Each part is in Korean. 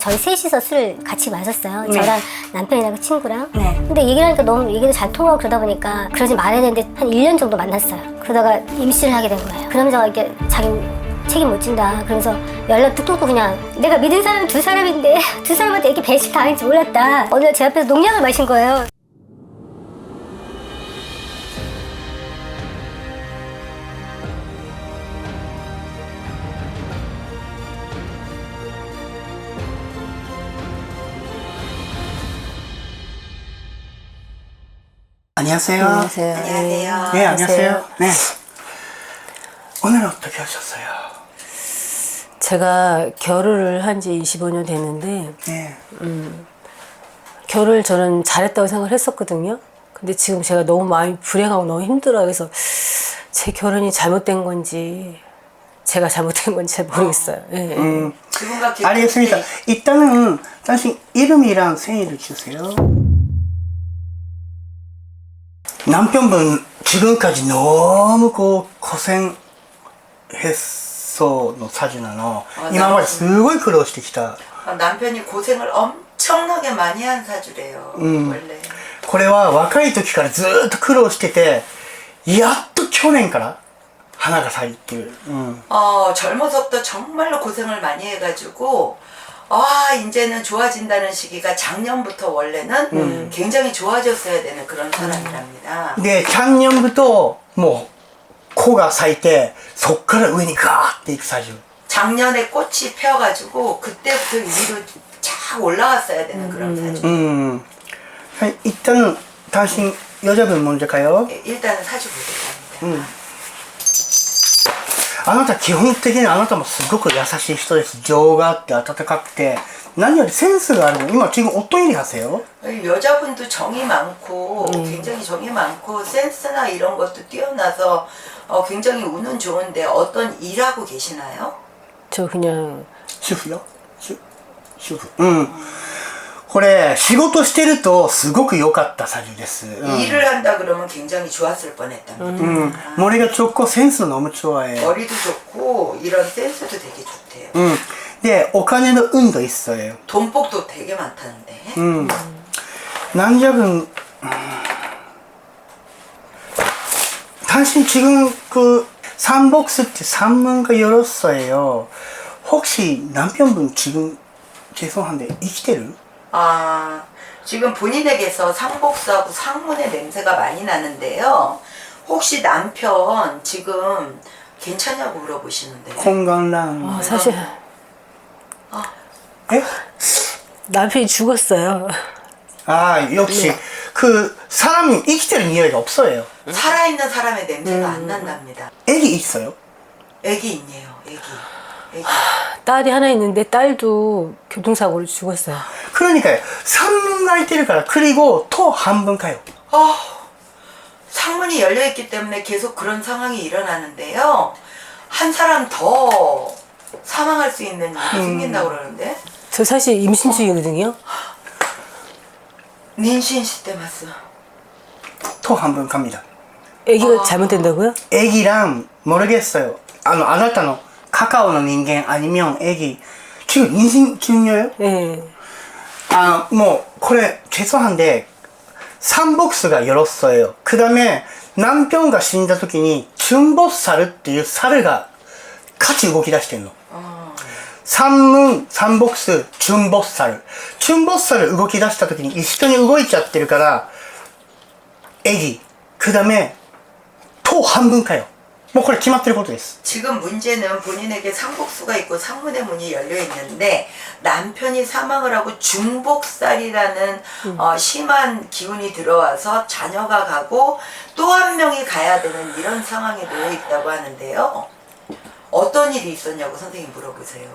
저희 셋이서 술을 같이 마셨어요. 네. 저랑 남편이랑 그 친구랑. 네. 근데 얘기를 하니까 너무 얘기도 잘 통하고 그러다 보니까 그러지 말아야 되는데 한 1년 정도 만났어요. 그러다가 임신을 하게 된 거예요. 그러면서 이렇게 자기 책임 못 진다. 그러면서 연락 뚝 끊고 그냥 내가 믿은 사람은 두 사람인데 두 사람한테 이렇게 배신 당할지 몰랐다. 어느 날 제 앞에서 농약을 마신 거예요. 안녕하세요. 안녕하세요. 안녕하세요. 네, 안녕하세요. 네. 오늘은 어떻게 하셨어요? 제가 결혼을 한 지 25년 됐는데 네. 결혼을 저는 잘했다고 생각을 했었거든요. 근데 지금 제가 너무 마음이 불행하고 너무 힘들어요. 그래서 제 결혼이 잘못된 건지 제가 잘못된 건지 잘 모르겠어요. 예, 예. 그분과 알겠습니다. 일단은 당신 이름이랑 생일을 주세요. 남편분 지금까지 너무 고생했어の 사진の 今まですごい苦労してきた 남편이 고생을 엄청나게 많이 한 사주래요. 원래. これは若い時からずーっと苦労しててやっと去年から花が咲いてる 젊어서부터 정말로 고생을 많이 해가지고 이제는 좋아진다는 시기가 작년부터 원래는 굉장히 좋아졌어야 되는 그런 사람이랍니다. で작년부터もう子が咲いてそっから上にガーっていく最初 작년에 꽃이 펴가지고 그때부터 위로 쫙 올라갔어야 되는 그런 사주.はい一旦単身여자분 먼저 가요. 일단은 사주 보겠습니다. あなた基本的にあなたもすごく優しい人です。情があって温かくて何よりセンスがあるの。今지금 어떤 일이 하세요? 여자분도 정이 많고 굉장히 정이 많고 센스나 이런 것도 뛰어나서 굉장히 운은 좋은데 어떤 일하고 계시나요? 저 그냥主婦よ。主婦。これ仕事してるとすごく良かったサジです。 일을 한다 그러면 굉장히 좋았을 뻔했답니다. 머리가 좋고 센스도 너무 좋아해요. 머리도 좋고 이런 센스도 되게 좋대요. 네, お金の運도 있어요. 돈복도 되게 많다는데. 남자분 당신 지금 그 삼복스 때 산문가 열었어요. 혹시 남편분 지금 죄송한데 生きてる? 지금 본인에게서 상복수하고 상문의 냄새가 많이 나는데요. 혹시 남편 지금 괜찮냐고 물어보시는데요. 건강랑 사실 에? 남편이 죽었어요. 역시 그 사람이 生きてる 匂い가 없어요. 살아있는 사람의 냄새가 안 난답니다. 애기 있어요? 애기 있네요. 애기. 딸이 하나 있는데 딸도 교통사고로 죽었어요. 그러니까요. 산문가 いてるから 그리고 또 한 번 가요. 상문이 열려있기 때문에 계속 그런 상황이 일어나는데요. 한 사람 더 사망할 수 있는 일이 생긴다고 그러는데. 저 사실 임신 중이거든요. 닌신 시대마스. 또 한 번 갑니다. 아기가 잘못된다고요? 애기랑 모르겠어요. あなたの 카카오의 人間 아니면 애기 지금 임신 중이에요? 네. 뭐 그래 죄송한데 삼복스가 열었어요. 그 다음에 남편가 死んだ時に 춘보살 っていう 살가 같이 動き出してるの. 삼문, 삼복스, 춘보살. 춘보살 動き出した時に一緒に動いちゃってるから 애기. 그 다음에 또 한 번 가요. 뭐 그래 決まってることです. 지금 문제는 본인에게 상복수가 있고 상문의 문이 열려 있는데 남편이 사망을 하고 중복살이라는 심한 기운이 들어와서 자녀가 가고 또 한 명이 가야 되는 이런 상황에 놓여 있다고 하는데요. 어떤 일이 있었냐고 선생님 물어보세요.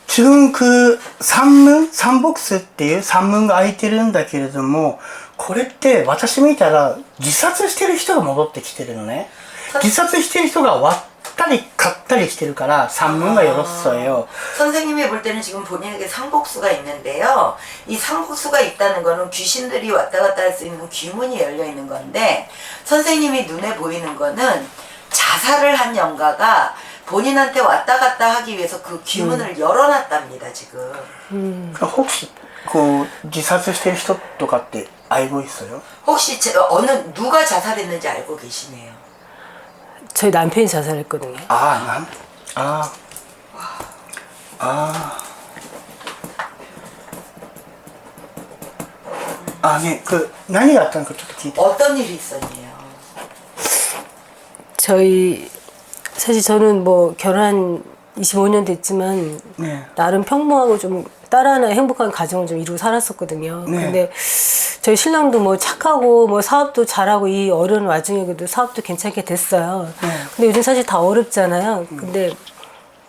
지금 그 산문, 삼복스 っていう 산문가 空いてるんだけれどもこれって私見たら自殺してる人が戻ってきてるのね.自殺してる人が割ったり買ったりしてるから산문가 열었어요. 선생님이 볼 때는 지금 본인에게 상복수가 있는데요. 이 상복수가 있다는 거는 귀신들이 왔다 갔다 할 수 있는 귀문이 열려 있는 건데 선생님이 눈에 보이는 거는 자살을 한 영가가 본인한테 왔다 갔다 하기 위해서 그 기운을 열어놨답니다 지금. 혹시 그自殺してる人とかって알고 있어요? 혹시 누가 자살했는지 알고 계시네요. 저희 남편이 자살했거든요. 아, 아, 아. 아, 네, 그, 何があったのかちょっと聞いて。 어떤 일이 있었네요. 저희 사실 저는 뭐 결혼한 25년 됐지만 네. 나름 평범하고 좀 따라하는 행복한 가정을 좀 이루고 살았었거든요. 네. 근데 저희 신랑도 뭐 착하고 뭐 사업도 잘하고 이 어려운 와중에 그래도 사업도 괜찮게 됐어요. 네. 근데 요즘 사실 다 어렵잖아요. 근데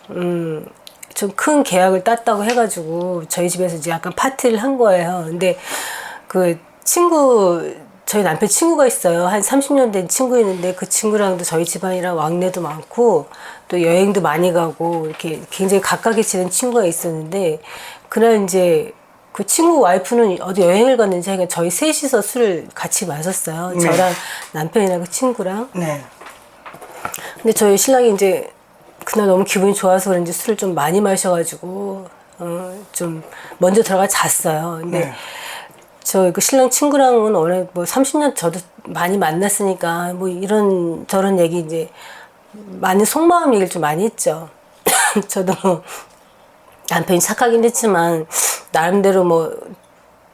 좀 큰 계약을 땄다고 해가지고 저희 집에서 이제 약간 파티를 한 거예요. 근데 그 저희 남편 친구가 있어요. 한 30년 된 친구 있는데 그 친구랑도 저희 집안이랑 왕래도 많고 또 여행도 많이 가고 이렇게 굉장히 가깝게 지낸 친구가 있었는데 그날 이제 그 친구 와이프는 어디 여행을 갔는지 하여간 저희 셋이서 술을 같이 마셨어요. 네. 저랑 남편이랑 그 친구랑. 네. 근데 저희 신랑이 이제 그날 너무 기분이 좋아서 그런지 술을 좀 많이 마셔가지고 좀 먼저 들어가 잤어요. 근데 네. 저 그 신랑 친구랑은 원래 뭐 30년 저도 많이 만났으니까 뭐 이런 저런 얘기 이제 많은 속마음 얘기를 좀 많이 했죠. 저도 뭐 남편이 착하긴 했지만 나름대로 뭐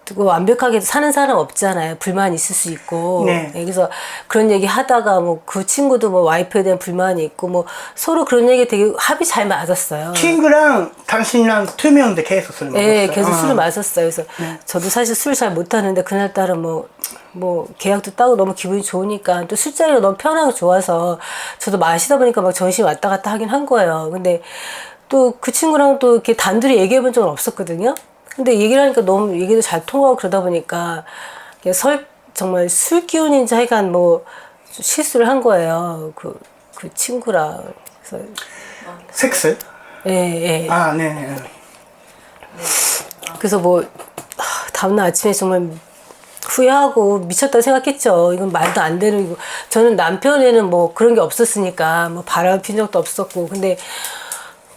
그거 완벽하게 사는 사람 없잖아요. 불만 있을 수 있고. 네. 그래서 그런 얘기 하다가 뭐 그 친구도 뭐 와이프에 대한 불만이 있고 뭐 서로 그런 얘기 되게 합이 잘 맞았어요. 친구랑 당신이랑 2명で계속 술 먹었어요? 네, 계속 술을 아. 마셨어요. 그래서 저도 사실 술 잘 못하는데 그날따라 뭐 계약도 따고 너무 기분이 좋으니까 또 술자리가 너무 편하고 좋아서 저도 마시다 보니까 막 정신이 왔다 갔다 하긴 한 거예요. 근데 또 그 친구랑 또 이렇게 단둘이 얘기해 본 적은 없었거든요. 근데 얘기를 하니까 너무 얘기도 잘 통하고 그러다 보니까 정말 술 기운인지 하여간 뭐 실수를 한 거예요. 그 친구랑. 그래서 섹스? 예. 아, 네. 그래서 뭐 다음날 아침에 정말 후회하고 미쳤다 생각했죠. 이건 말도 안 되는 거. 저는 남편에는 뭐 그런 게 없었으니까 뭐 바람 핀 적도 없었고. 근데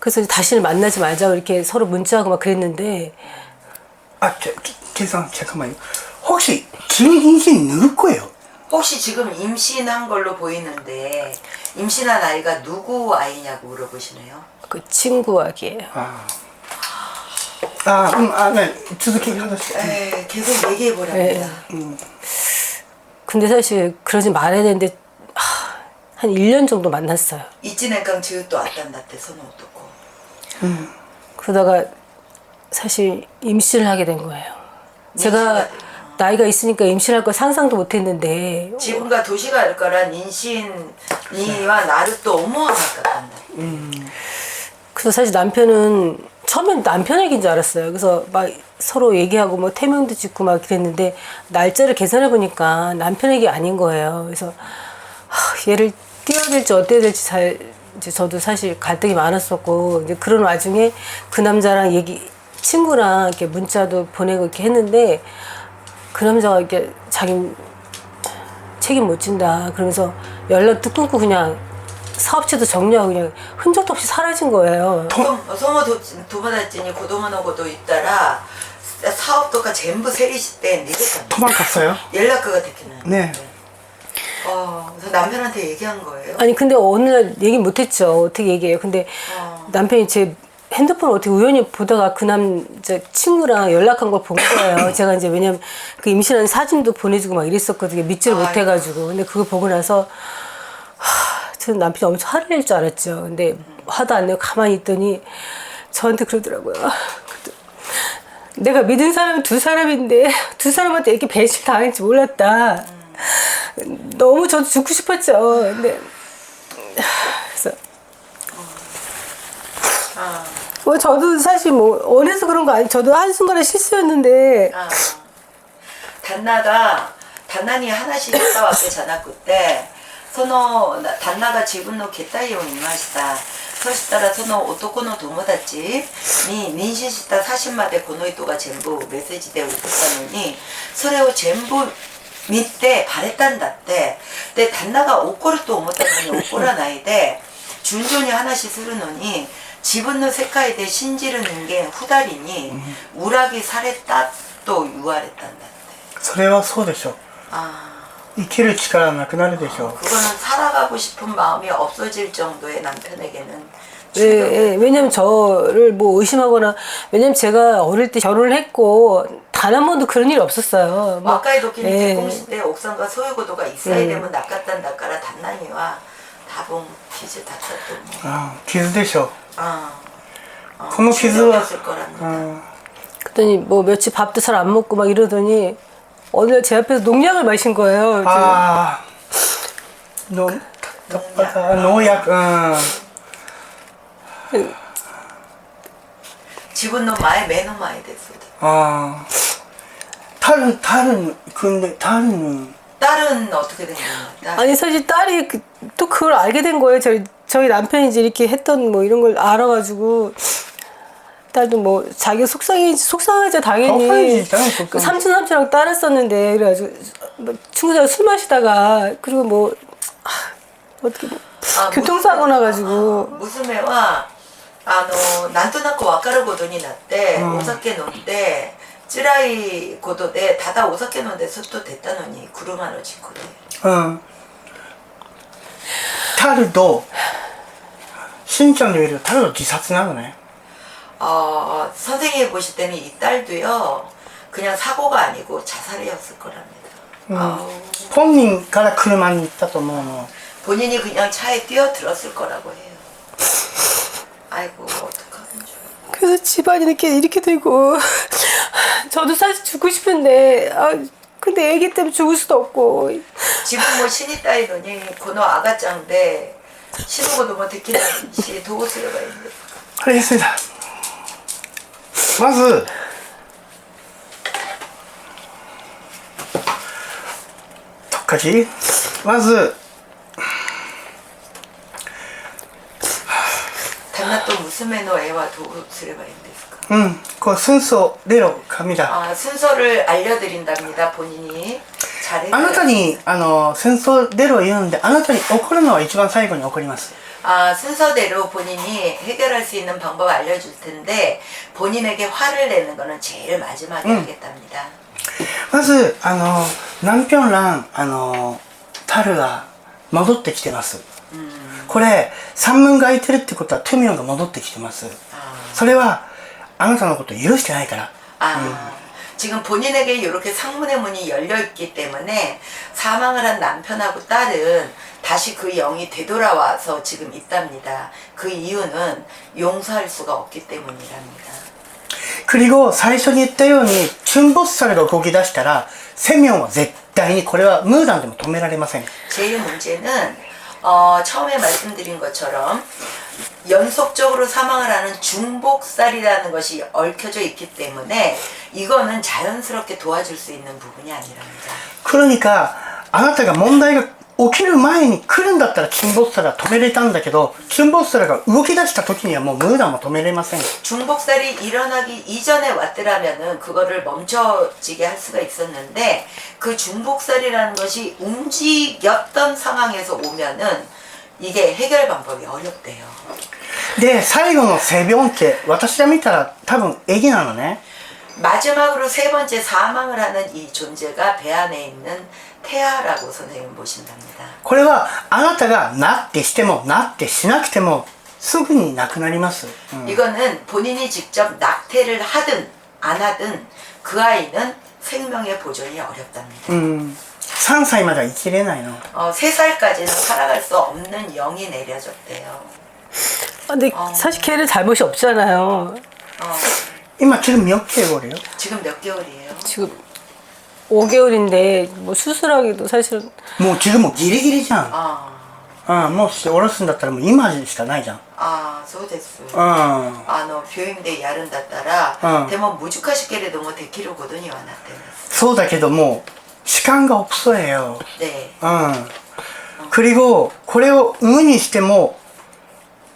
그래서 다시는 만나지 말자고 이렇게 서로 문자하고 막 그랬는데 아, 잠깐만요. 혹시 지금 임신 누구 거예요? 혹시 지금 임신한 걸로 보이는데 임신한 아이가 누구 아이냐고 물어보시네요. 그 친구 아기예요. 네. 続き話して 에 계속 얘기해 보랍니다. 근데 사실 그러지 말아야 되는데 한 1년 정도 만났어요. 이진행강 지읒도 왔단다때 손은 어떻고. 그러다가 사실 임신을 하게 된 거예요. 제가 나이가 있으니까 임신할 거 상상도 못 했는데 지금과 도시가 알 거란 인신이와 나를 또 어머와 가깝단다. 그래서 사실 남편은 처음엔 남편 얘기인 줄 알았어요. 그래서 막 서로 얘기하고 뭐 태명도 짓고 막 그랬는데 날짜를 계산해 보니까 남편 얘기 아닌 거예요. 그래서 얘를 띄워야 될지 어때야 될지 이제 저도 사실 갈등이 많았었고 이제 그런 와중에 그 남자랑 친구랑 이렇게 문자도 보내고 이렇게 했는데 그 남자가 이렇게 자기 책임 못 진다 그러면서 연락도 끊고 그냥 사업체도 정리하고 그냥 흔적도 없이 사라진 거예요. その友達に子供のこと言ったら 사업도가 전부 세리시대 내렸답니다. 도망갔어요? 연락처가 됐기는. 네. 그래서 남편한테 얘기한 거예요. 아니 근데 어느 날 얘기 못했죠. 어떻게 얘기해요. 근데 남편이 제 핸드폰을 어떻게 우연히 보다가 그 남자 친구랑 연락한 걸 본 거예요. 제가 이제 왜냐면 그 임신한 사진도 보내주고 막 이랬었거든요. 믿지를 못해가지고. 근데 그거 보고 나서 저는 남편이 엄청 화를 낼 줄 알았죠. 근데 화도 안 내고 가만히 있더니 저한테 그러더라고요. 내가 믿은 사람은 두 사람인데 두 사람한테 이렇게 배신 당할지 몰랐다. 너무 저도 죽고 싶었죠. 근데 그래서 뭐 저도 사실 뭐 원해서 그런 거 아니. 저도 한순간에 실수였는데. 단나니 하나씩 갔다 왔대잖아 그때. その旦那が自分の携帯を見ました。そしたらその男の友達に妊娠した写真までこの人が全部メッセージで送ったのにそれを全部見てバレたんだって。で旦那が怒ると思ったのに怒らないで 준존이 하나씩 쓰르노니 지분노 세카에 대해 신지르는 게 후달이니 우락이 살했다 또 유활했단다. それはそうでしょう。 아 生きる力なくなるでしょう。 그거는 살아가고 싶은 마음이 없어질 정도의 남편에게는 예, 충격. 예. 왜냐면 저를 뭐 의심하거나, 왜냐면 제가 어릴 때 결혼을 했고, 단 한 번도 그런 일이 없었어요. 뭐, 와카이 도끼니 예. 개공시 때 옥상과 소유고도가 이사이 되면 낚았단 낚아라 단나니와 다봉 기즈 다쳤던 뭐. あー傷でしょう。 아, この傷は、 충격이었을 거랍니다. うん、 그랬더니 뭐 며칠 밥도 잘 안 먹고 막 이러더니, 어느 날 제 앞에서 농약을 마신 거예요. 이제. ああ、農薬、うん。 지분노 마에 매노마에 됐어. ああ、근데 딸은 딸은 어떻게 된 겁니까? 아니 사실 딸이 또 그걸 알게 된 거예요. 저희 남편이 이제 이렇게 했던 뭐 이런 걸 알아가지고 딸도 뭐 자기 속상하죠 당연히. 속상하지, 당연히 속상하지. 그 삼촌하고 딸을 썼는데 그래가지고 뭐 친구들 술 마시다가 그리고 뭐 어떻게 뭐 교통사고 나가지고 무스메와 난토나코 와카르 고도니 났대 오사케 논데 쯔라이 고도데 다다 오사케 논데 솥도 됐다노니 구르마노 지코데 うんタルとしんちゃんの言うよりタルの自殺なのね 선생님이 보실 때는 이 딸도요 그냥 사고가 아니고 자살이었을 거랍니다. 本人から車に行ったと思うの 본인이 그냥 차에 뛰어들었을 거라고 해요. 아이고 어떡하면 좋아. 그래서 집안이 이렇게 되고 저도 사실 죽고 싶은데 근데 애기 때문에 죽을 수도 없고 지금 뭐 신이 따이더니 고노 아가짱인데 신호고도 뭐 듣기는 시 도구스레가 있는데 あれですだまずどっかしまず 단나 또 무스메노 애와 도구스레가 있는데스까? うんこう순서대로 갑니다 순서를 알려드린답니다. 본인이 잘해. あなたに戦争出ろ言うんであなたに起こるのは一番最後に起こります 순서대로 본인이 해결할 수 있는 방법을 알려줄 텐데 본인에게 화를 내는 거는 제일 마지막에 하겠답니다. まず南平蘭タルが戻ってきてます、これ三門が空いてるってことはトゥミョンが戻ってきてます、それはあなたのことを許してないから 지금 본인에게 이렇게 상문의 문이 열려 있기 때문에 사망을 한 남편하고 딸은 다시 그 영이 되돌아와서 지금 있답니다. 그 이유는 용서할 수가 없기 때문이랍니다. 그리고 最初に言ったように춘보살が動き出したらセミョンは絶対にこれはムーダンでも止められません 제일 문제는 처음에 말씀드린 것처럼 연속적으로 사망을 하는 중복살이라는 것이 얽혀져 있기 때문에 이거는 자연스럽게 도와줄 수 있는 부분이 아니랍니다. 그러니까 あなたが問題が起きる前に来るんだったら춘보살は止めれたんだけど춘보살が動き出した時にはもうムーダンも止めれません 중복살이 일어나기 이전에 왔더라면은 그거를 멈춰지게 할 수가 있었는데 그 중복살이라는 것이 움직였던 상황에서 오면은 이게 해결 방법이 어렵대요. で最後のセビョンって私が見たら多分エギなのね 마지막으로 세 번째 사망을 하는 이 존재가 배 안에 있는 태아라고 선생님 보신답니다. これはあなたがなってしてもなってしなくてもすぐになくなります、이거는 본인이 직접 낙태를 하든 안 하든 그 아이는 생명의 보존이 어렵답니다. 3歳までは生きれないの 3살까지는 살아갈 수 없는 영이 내려졌대요. 근데 사실 걔는 잘못이 없잖아요.今지금 몇 개월이에요? 지금 몇 개월이에요? 지금 5개월인데 뭐 수술하기도 사실은 もう지금もうギリギリじゃん もう下ろすんだったらもう今しかないじゃん そうです。 う病院でやるんだったら、でも難しけれどもできることにはなってます。そうだけどもう시간가없어요 네. 그리고 これを産むにしても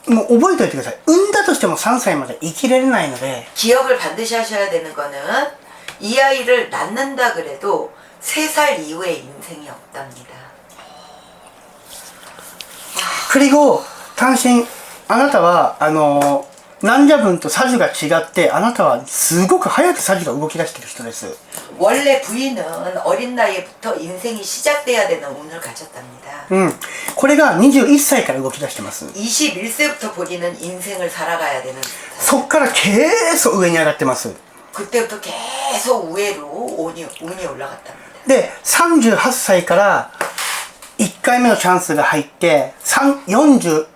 もう覚えておいてください産んだとしても3歳まで生きれないので 기억을 반드시 하셔야 되는 거는 이 아이를 낳는다 그래도 3살 이후에 인생이 없답니다. 그리고 単身あなたはナンジャ分とサジュが違ってあなたはすごく早くサジュが動き出してる人です 원래 부인은 어린 나이부터 인생이 시작돼야 되는 운을 가졌답니다. これが21歳から動き出してます 21세부터 본인은 인생을 살아가야 되는 そっから계속上に上がってます 그때부터 계속 우회로 운이 올라갔답니다. で38歳から1回目のチャンスが入って38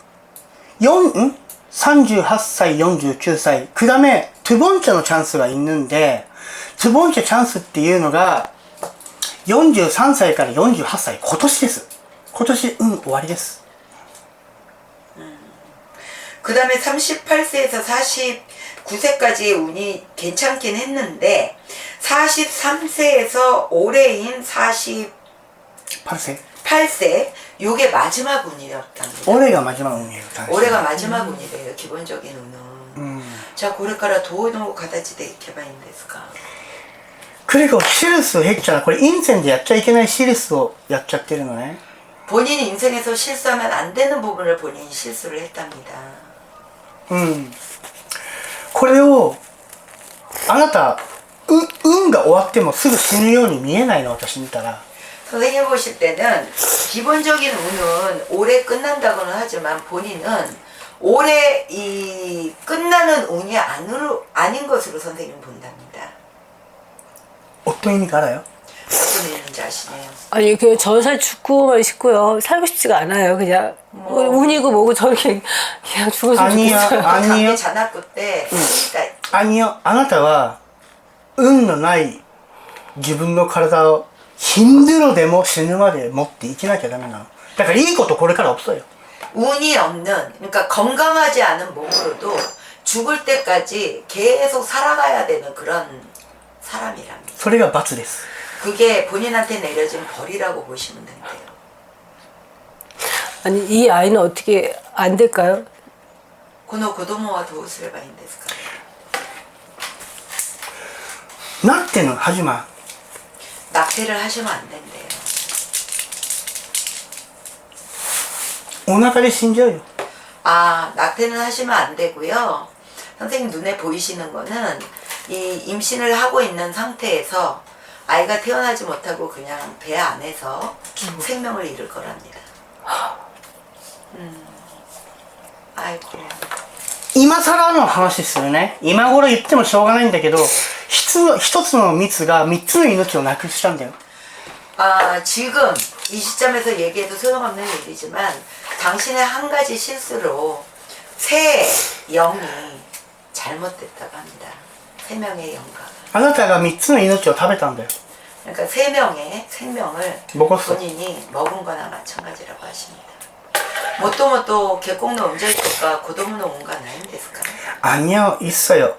歳49歳그 다음에 두 번째のチャンスが있는데 두 번째チャンスっていうのが43歳から48歳今年です今年終わりです 그 다음에 38세에서 49세까지의 운이 괜찮긴 했는데 43세에서 올해인 8세 48세 요게 마지막 운이었답니다. 俺がマジマ運이에요 올해가 마지막 운이래요. 기본적인 운은. 자, これからどう形でいけばいいんですか? 그리고 실수 했잖아. これ 인생でやっちゃいけない실수をやっちゃってるのね. 본인 인생에서 실수하면 안 되는 부분을 본인이 실수를 했답니다. これをあなた運が終わってもすぐ死ぬように見えないの私見たら 선생님 보실 때는 기본적인 운은 올해 끝난다고는 하지만 본인은 올해 이 끝나는 운이 아닌 것으로 선생님 본답니다. 어떤 의미가 알아요? 무슨 의미인지 아시네요. 아니 그 저는 사실 죽고만 싶고요. 살고 싶지가 않아요. 그냥 운이고 뭐고 저렇게 그냥 죽었으면 좋겠어요. 아니요. 자나꾸 때 그러니까 아니요. あなたは運のない自分の体を힘들어でも死ぬまで持って生きなきゃダメなの. だからいいことこれから없어요. 운이 없는 그러니까 건강하지 않은 몸으로도 죽을 때까지 계속 살아가야 되는 그런 사람이랍니다. それが罰です. 그게 본인한테 내려진 벌이라고 보시면 된대요. 아니 이 아이는 어떻게 안 될까요? この子供はどうすればいいんですか? なっての하지 마. 낙태를 하시면 안 된대요. お腹で死んじゃうよ. 아, 낙태는 하시면 안 되고요. 선생님 눈에 보이시는 거는 이 임신을 하고 있는 상태에서 아이가 태어나지 못하고 그냥 배 안에서 생명을 잃을 거랍니다. 아이고. 今更の話するね. 今頃言ってもしょうがないんだけど一つのミスが3つの命をなくしたんだよ. 아, 지금 이 시점에서 얘기해도 소용없는 일이지만 당신의 한 가지 실수로 세 영이 잘못됐다고 합니다. 세 명의 영가. あなたが3つの命を食べたんだよ. 그러니까 세 명의 생명을 먹었어. 본인이 먹은 거나 마찬가지라고 하십니다. もともと結婚の産んじゃいとか子供の運がないんですか? 아니요, 있어요.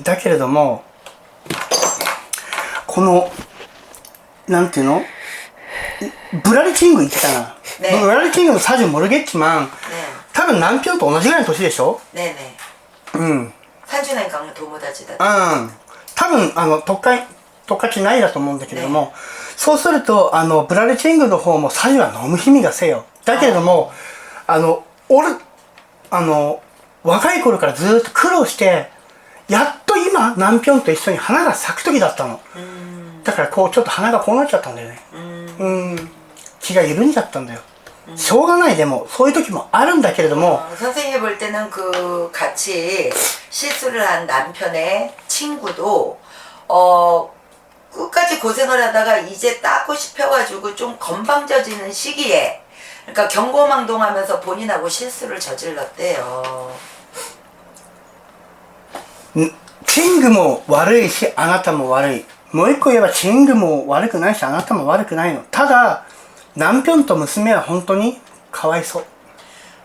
だけれどもこのなんていうの? 브라리킹구 있잖아. 네. 브라리킹구 사주 모르겠지만 네. 多分남편と同じぐらいの年でしょ? 네네. 30年間の友達だっ多分十勝ないだと思うんだけれども、そうするとブラリチングの方もサジは飲む意味がせよ. だけれども俺若い頃からずっと苦労してやっと今南平と一緒に花が咲く時だったの. だからこうちょっと花がこうなっちゃったんだよね. 気が緩んじゃったんだよ. しょうがないでもそういう時もあるんだけれども 선생님이 볼 때는 그 같이 실수를 한 남편의 친구도 끝까지 고생을 하다가 이제 따고 싶어가지고 좀 건방져지는 시기에 그러니까 경고망동하면서 본인하고 실수를 저질렀대요. チングも悪いしあなたも悪い. もう一個言えばチングも悪くないしあなたも悪くないの. ただ남편と娘は本当にかわいそう.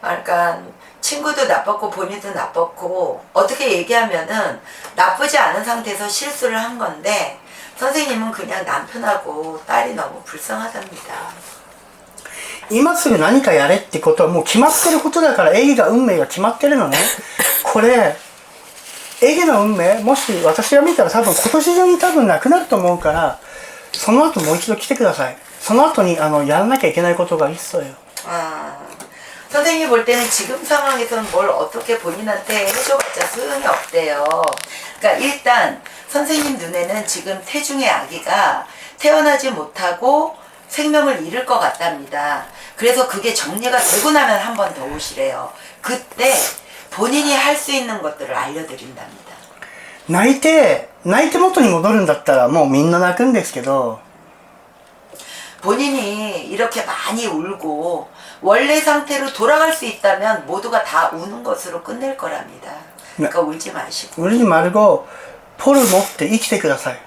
그러니까 친구도 나빴고 본인도 나빴고 어떻게 얘기하면은 나쁘지 않은 상태에서 실수를 한 건데 선생님은 그냥 남편하고 딸이 너무 불쌍하답니다. 今すぐ何かやれってことはもう決まってることだからエギが運命が決まってるのね。これエギの運命もし私が見たら多分今年中に多分なくなると思うからその後もう一度来てください。その後にやらなきゃいけないことが一層よ。 선생님이 볼 때는 지금 상황에서는 뭘 어떻게 본인한테 해줘봤자 소용이 없대요. 그러니까 일단 선생님 눈에는 지금 태중의 아기가 태어나지 못하고 생명을 잃을 것 같답니다. 그래서 그게 정리가 되고 나면 한 번 더 오시래요. 그때 본인이 할 수 있는 것들을 알려드린답니다. 泣いて元に戻るんだったらもうみんな泣くんですけど 본인이 이렇게 많이 울고 원래 상태로 돌아갈 수 있다면 모두가 다 우는 것으로 끝낼 거랍니다. 그러니까 울지 마시고. 울지 말고 포를 먹고 生きてください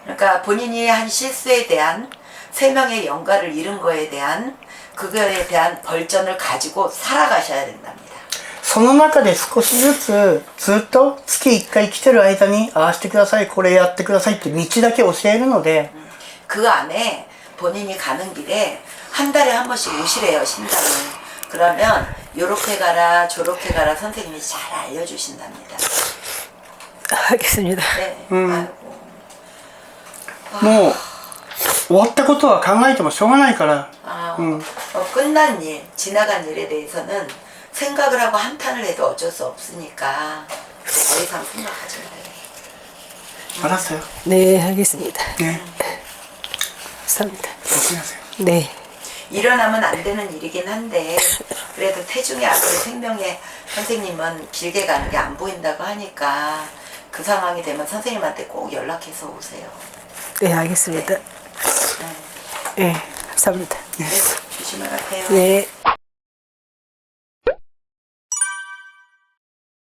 그러니까 본인이 한 실수에 대한 생명의 영가를 잃은 거에 대한 그거에 대한 벌전을 가지고 살아가셔야 된답니다. その中で少しずつずっと月1回来てる間にああしてくださいこれやってくださいって道だけ教えるので 그 안에 본인이 가는 길에 한 달에 한 번씩 오시래요, 신당을. 그러면 요렇게 가라 저렇게 가라 선생님이 잘 알려주신답니다. 알겠습니다. 네. もう終わったことは考えてもしょうがないから 아, 끝난 일, 지나간 일에 대해서는 생각을 하고 한탄을 해도 어쩔 수 없으니까 더 이상 생각하지 말아요. 알았어요 네, 알겠습니다. 네 감사합니다. 조심하세요 네. 일어나면 안 되는 일이긴 한데 그래도 태중의 아들 생명의 선생님은 길게 가는 게 안 보인다고 하니까 그 상황이 되면 선생님한테 꼭 연락해서 오세요. 네, 알겠습니다. 네, 감사합니다. 네, 조심히 가세요. 네.